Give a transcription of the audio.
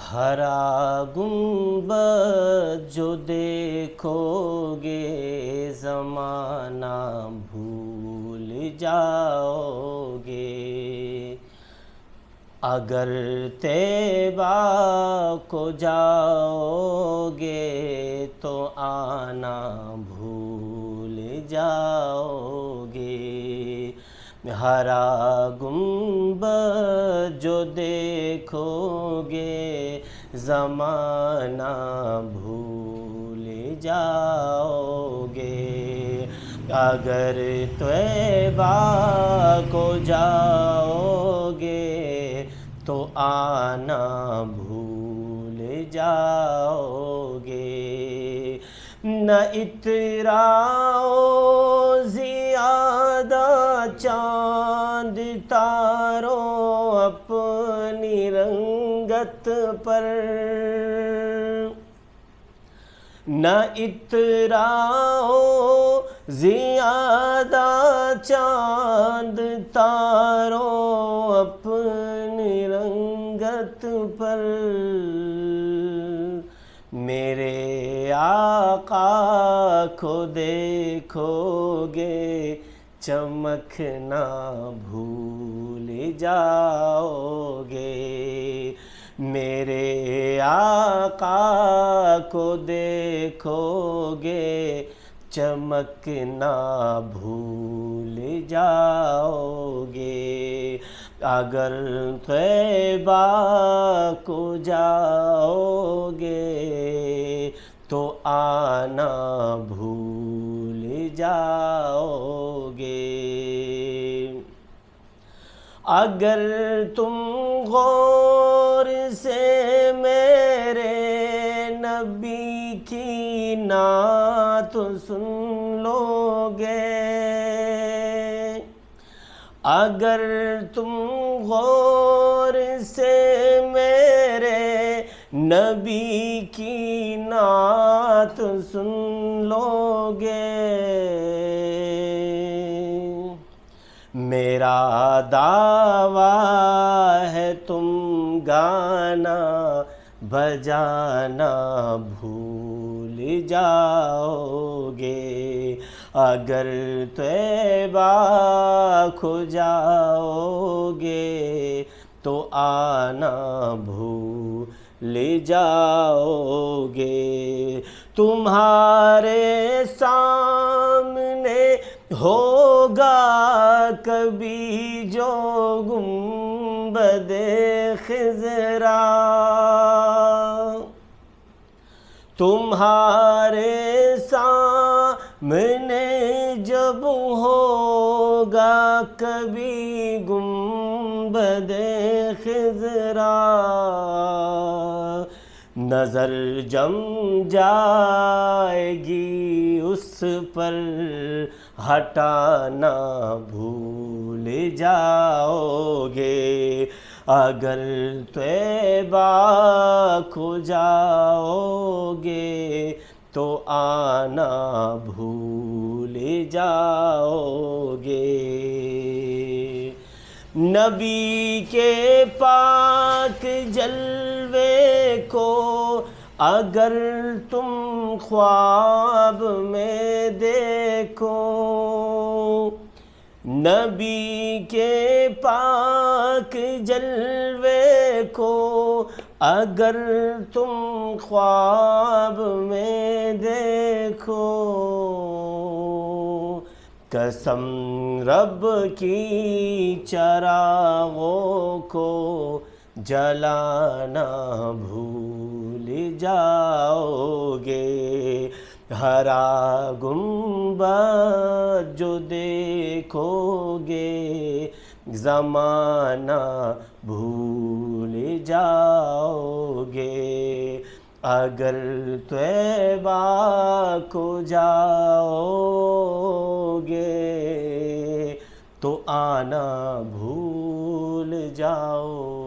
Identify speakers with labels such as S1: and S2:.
S1: ہرا گنبد جو دیکھو گے زمانہ بھول جاؤ گے، اگر طیبہ کو جاؤ گے تو آنا بھول جاؤ گے۔ ہرا گنبد جو دیکھو گے زمانہ بھول جاؤ گے، اگر طیبہ کو جاؤ گے تو آنا بھول جاؤ گے۔ نہ اتراؤ زیادہ چاند تاروں اپنی رنگت پر، نہ اتراؤ زیادہ چاند تاروں اپنی رنگت پر، میرے آقا کو دیکھو گے چمکنا بھول جاؤ گے، میرے آقا کو دیکھو گے چمکنا بھول جاؤ گے، اگر طیبہ کو جاؤ گے تو آنا بھول جاؤ گے۔ اگر تم غور سے میرے نبی کی نعت سن لو گے، اگر تم غور سے میرے نبی کی نعت سن لو گے، میرا دعویٰ ہے تم گانا بجانا بھول جاؤ گے، اگر طیبہ کو جاؤ گے تو آنا بھول جاؤ گے۔ تمہارے سامنے ہوگا کبھی جو گنبد خضرا، تمہارے سامنے جب ہوگا کبھی گنبد خضرا، نظر جم جائے گی اس پر ہٹانا بھول جاؤ گے، اگر طیبہ کو جاؤ گے تو آنا بھول جاؤ گے۔ نبی کے پاک جلوے کو اگر تم خواب میں دیکھو، نبی کے پاک جلوے کو اگر تم خواب میں دیکھو، قسم رب کی چراغوں کو جلانا بھول جاؤ گے، ہرا گنبد جو دیکھو گے زمانہ بھول جاؤ گے، اگر طیبہ کو جاؤ گے تو آنا بھول جاؤ